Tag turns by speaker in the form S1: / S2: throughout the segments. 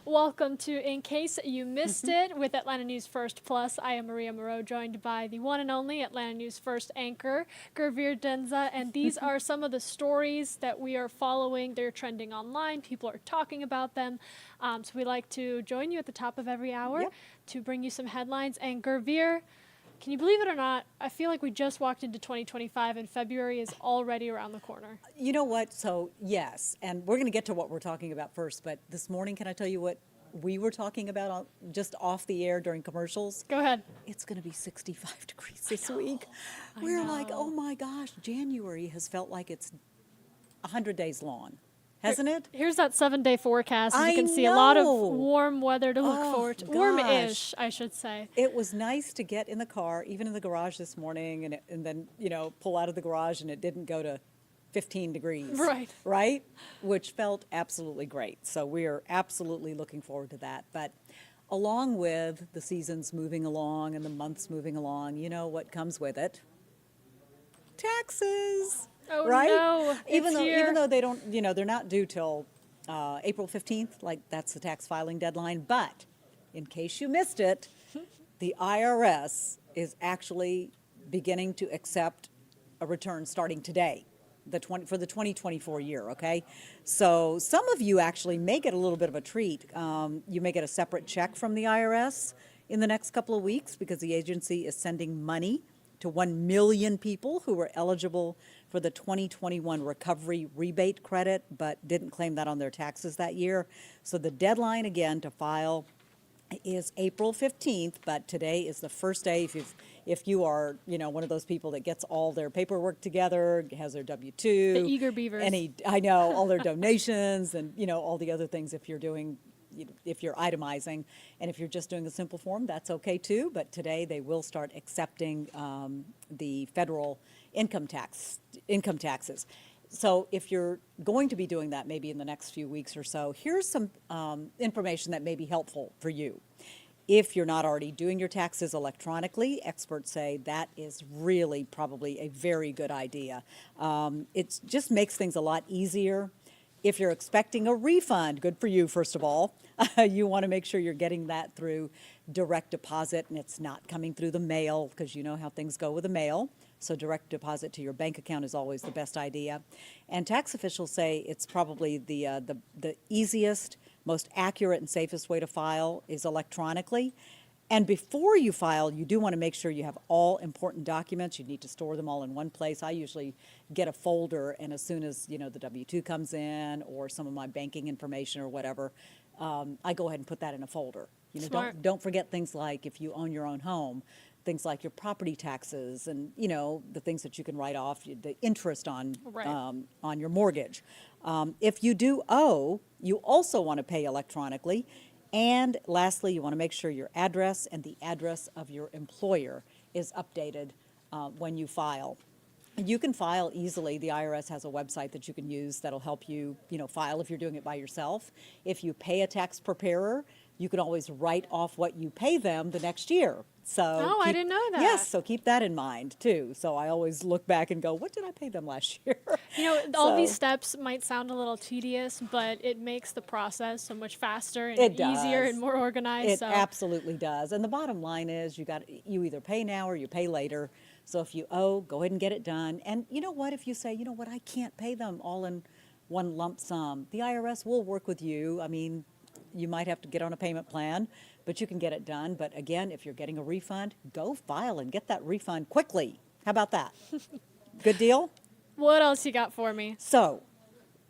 S1: Welcome to In Case You Missed It with Atlanta News First Plus. I am Maria Moreau, joined by the one and only Atlanta News First anchor, Gurveer Denza, and these are some of the stories that we are following. They're trending online. People are talking about them. So we like to join you at the top of every hour to bring you some headlines. And Gurveer, can you believe it or not, I feel like we just walked into 2025 and February is already around the corner.
S2: You know what? So, yes, and we're going to get to what we're talking about first, but this morning, can I tell you what we were talking about just off the air during commercials?
S1: Go ahead.
S2: It's going to be 65 degrees this week. We're like, oh my gosh, January has felt like it's 100 days long. Hasn't it?
S1: Here's that 7-day forecast. As you can see, a lot of warm weather to look forward to. Warm-ish, I should say.
S2: It was nice to get in the car, even in the garage this morning, and then, you know, pull out of the garage and it didn't go to 15 degrees.
S1: Right.
S2: Right? Which felt absolutely great. So we are absolutely looking forward to that. But along with the seasons moving along and the months moving along, you know what comes with it? Taxes.
S1: Oh,
S2: right?
S1: no.
S2: Even though they don't, you know, they're not due till April 15th, like that's the tax filing deadline. But in case you missed it, the IRS is actually beginning to accept a return starting today, for the 2024 year, okay? So some of you actually may get a little bit of a treat. You may get a separate check from the IRS in the next couple of weeks because the agency is sending money to 1 million people who were eligible for the 2021 recovery rebate credit, but didn't claim that on their taxes that year. So the deadline again to file is April 15th, but today is the first day if you are, you know, one of those people that gets all their paperwork together, has their W-2.
S1: The eager beavers.
S2: I know, all their donations and, you know, all the other things if you're doing, if you're itemizing. And if you're just doing a simple form, that's okay too. But today they will start accepting the federal income taxes. So if you're going to be doing that maybe in the next few weeks or so, here's some information that may be helpful for you. If you're not already doing your taxes electronically, experts say that is really probably a very good idea. It just makes things a lot easier. If you're expecting a refund, good for you, first of all. You want to make sure you're getting that through direct deposit and it's not coming through the mail because you know how things go with the mail. So direct deposit to your bank account is always the best idea. And tax officials say it's probably the easiest, most accurate and safest way to file is electronically. And before you file, you do want to make sure you have all important documents. You need to store them all in one place. I usually get a folder, and as soon as, you know, the W-2 comes in or some of my banking information or whatever, I go ahead and put that in a folder. You know,
S1: Smart.
S2: don't forget things like if you own your own home, things like your property taxes and, you know, the things that you can write off, the interest on your mortgage. If you do owe, you also want to pay electronically. And lastly, you want to make sure your address and the address of your employer is updated when you file. You can file easily. The IRS has a website that you can use that'll help you, you know, file if you're doing it by yourself. If you pay a tax preparer, you can always write off what you pay them the next year. So
S1: I didn't know that.
S2: Yes, so keep that in mind too. So I always look back and go, what did I pay them last year?
S1: You know, all these steps might sound a little tedious, but it makes the process so much faster and easier and more organized.
S2: It absolutely does. And the bottom line is you either pay now or you pay later. So if you owe, go ahead and get it done. And you know what, if you say, you know what, I can't pay them all in one lump sum, the IRS will work with you. I mean, you might have to get on a payment plan, but you can get it done. But again, if you're getting a refund, go file and get that refund quickly. How about that? Good deal?
S1: What else you got for me?
S2: So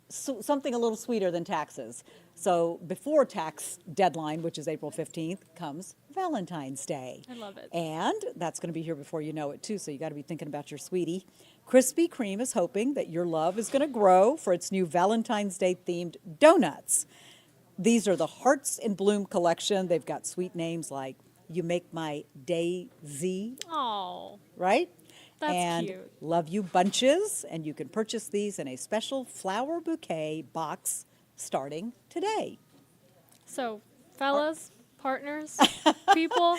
S2: something a little sweeter than taxes. So before tax deadline, which is April 15th, comes Valentine's Day.
S1: I love it.
S2: And that's going to be here before you know it, too, so you got to be thinking about your sweetie. Krispy Kreme is hoping that your love is going to grow for its new Valentine's Day-themed donuts. These are the Hearts in Bloom collection. They've got sweet names like You Make My Daisy.
S1: Oh.
S2: Right?
S1: That's cute.
S2: Love You Bunches. And you can purchase these in a special flower bouquet box starting today.
S1: So, fellas, partners, people,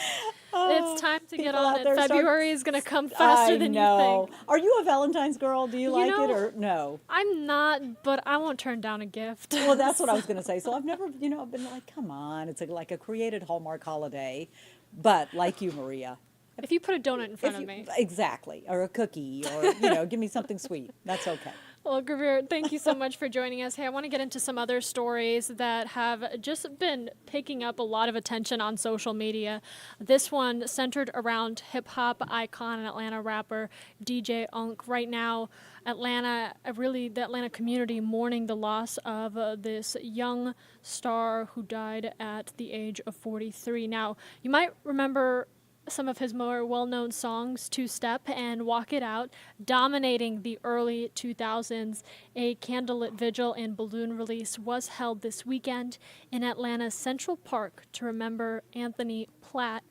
S1: It's time to get
S2: People
S1: on
S2: out
S1: it.
S2: there start-
S1: February is going to come faster than you think.
S2: Are you a Valentine's girl? Do you like it
S1: know,
S2: or no?
S1: I'm not, but I won't turn down a gift.
S2: Well, that's what I was going to say. So I've never, I've been like, come on, it's like a created Hallmark holiday. But like you, Maria.
S1: If you put a donut in front of me.
S2: Exactly. Or a cookie or, give me something sweet. That's okay.
S1: Well, Gravir, thank you so much for joining us. Hey, I want to get into some other stories that have just been picking up a lot of attention on social media. This one centered around hip-hop icon and Atlanta rapper DJ Unk. Right now, the Atlanta community mourning the loss of this young star who died at the age of 43. Now, you might remember some of his more well-known songs, Two Step and Walk It Out, dominating the early 2000s. A candlelit vigil and balloon release was held this weekend in Atlanta's Central Park to remember Anthony Platt,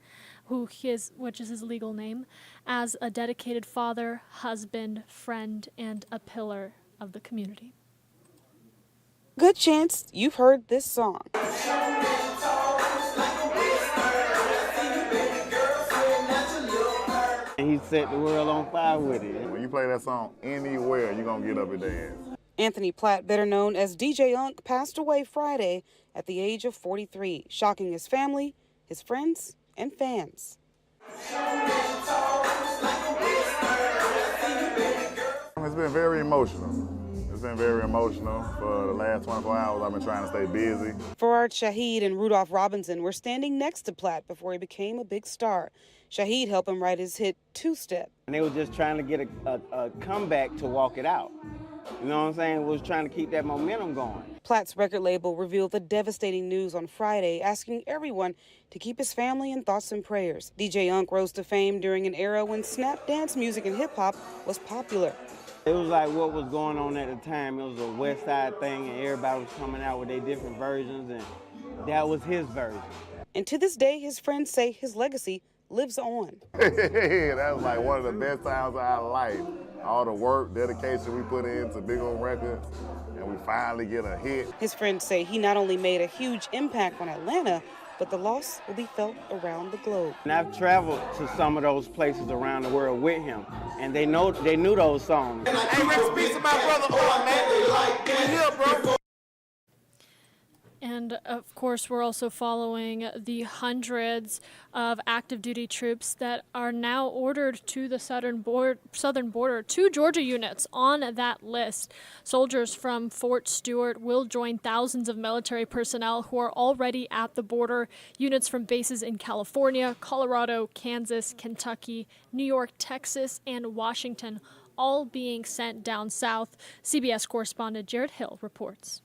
S1: which is his legal name, as a dedicated father, husband, friend, and a pillar of the community.
S3: Good chance you've heard this song.
S4: He set the world on fire with it.
S5: When you play that song anywhere, you're going to get up and dance.
S3: Anthony Platt, better known as DJ Unk, passed away Friday at the age of 43, shocking his family, his friends, and fans.
S5: It's been very emotional. It's been very emotional. For the last 24 hours, I've been trying to stay busy.
S3: Farad Shaheed and Rudolph Robinson were standing next to Platt before he became a big star. Shaheed helped him write his hit Two Step.
S4: And they were just trying to get a comeback to Walk It Out. You know what I'm saying? It was trying to keep that momentum going.
S3: Platt's record label revealed the devastating news on Friday, asking everyone to keep his family in thoughts and prayers. DJ Unk rose to fame during an era when snap dance music and hip-hop was popular.
S4: It was like what was going on at the time. It was a West Side thing, and everybody was coming out with their different versions, and that was his version.
S3: And to this day, his friends say his legacy lives on.
S5: That was like one of the best times of our life. All the work, dedication we put into Big On Records, and we finally get a hit.
S3: His friends say he not only made a huge impact on Atlanta, but the loss will be felt around the globe.
S4: And I've traveled to some of those places around the world with him, and they knew those songs.
S6: Hey, rest in peace to my brother, man. We here, bro.
S1: And of course, we're also following the hundreds of active duty troops that are now ordered to the southern border, 2 Georgia units on that list. Soldiers from Fort Stewart will join thousands of military personnel who are already at the border. Units from bases in California, Colorado, Kansas, Kentucky, New York, Texas, and Washington, all being sent down south. CBS correspondent Jared Hill reports.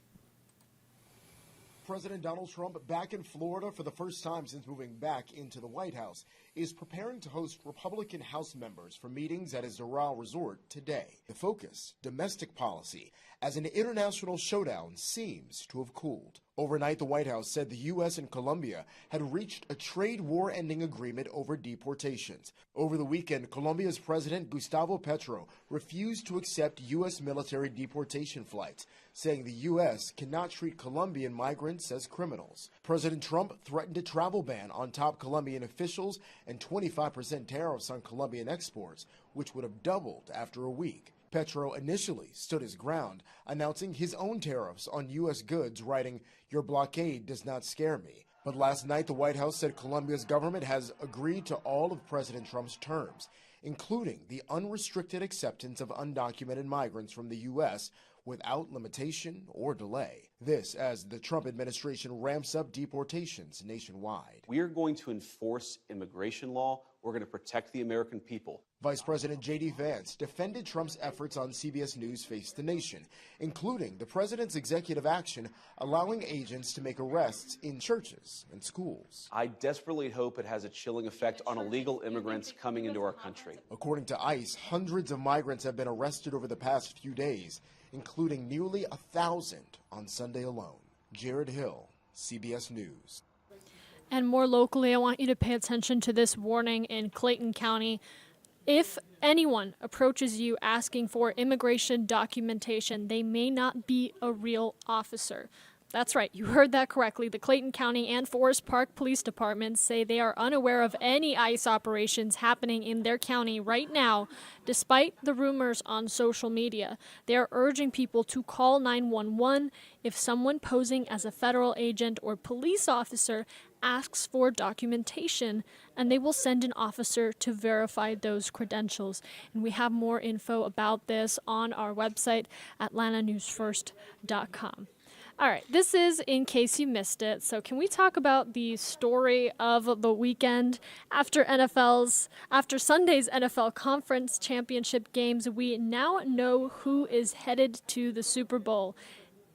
S7: President Donald Trump, back in Florida for the first time since moving back into the White House, is preparing to host Republican House members for meetings at his Doral resort today. The focus, domestic policy, as an international showdown seems to have cooled. Overnight, the White House said the U.S. and Colombia had reached a trade war-ending agreement over deportations. Over the weekend, Colombia's President Gustavo Petro refused to accept U.S. military deportation flights, saying the U.S. cannot treat Colombian migrants as criminals. President Trump threatened a travel ban on top Colombian officials and 25% tariffs on Colombian exports, which would have doubled after a week. Petro initially stood his ground, announcing his own tariffs on U.S. goods, writing, "Your blockade does not scare me." But last night, the White House said Colombia's government has agreed to all of President Trump's terms, including the unrestricted acceptance of undocumented migrants from the U.S. without limitation or delay. This as the Trump administration ramps up deportations nationwide.
S8: We are going to enforce immigration law. We're going to protect the American people.
S7: Vice President J.D. Vance defended Trump's efforts on CBS News Face the Nation, including the president's executive action allowing agents to make arrests in churches and schools.
S8: I desperately hope it has a chilling effect on illegal immigrants coming into our country.
S7: According to ICE, hundreds of migrants have been arrested over the past few days, including nearly 1,000 on Sunday alone. Jared Hill, CBS News.
S1: And more locally, I want you to pay attention to this warning in Clayton County. If anyone approaches you asking for immigration documentation, they may not be a real officer. That's right. You heard that correctly. The Clayton County and Forest Park Police Departments say they are unaware of any ICE operations happening in their county right now, despite the rumors on social media. They are urging people to call 911 if someone posing as a federal agent or police officer asks for documentation, and they will send an officer to verify those credentials. And we have more info about this on our website, atlantanewsfirst.com. All right, this is In Case You Missed It. So can we talk about the story of the weekend? After Sunday's NFL Conference Championship games, we now know who is headed to the Super Bowl.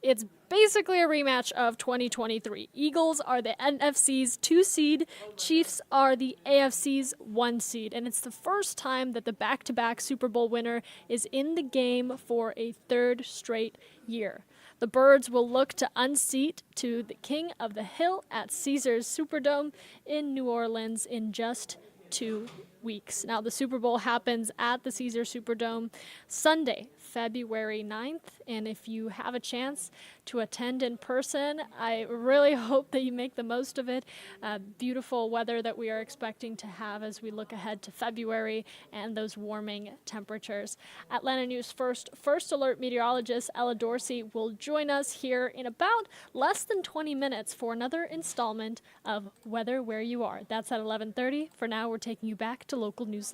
S1: It's basically a rematch of 2023. Eagles are the NFC's 2 seed, Chiefs are the AFC's 1 seed, and it's the first time that the back-to-back Super Bowl winner is in the game for a third straight year. The Birds will look to unseat to the King of the Hill at Caesars Superdome in New Orleans in just 2 weeks. Now, the Super Bowl happens at the Caesars Superdome Sunday, February 9th, and if you have a chance to attend in person, I really hope that you make the most of it. Beautiful weather that we are expecting to have as we look ahead to February and those warming temperatures. Atlanta News First Alert meteorologist Ella Dorsey will join us here in about less than 20 minutes for another installment of Weather Where You Are. That's at 11:30. For now, we're taking you back to local news live.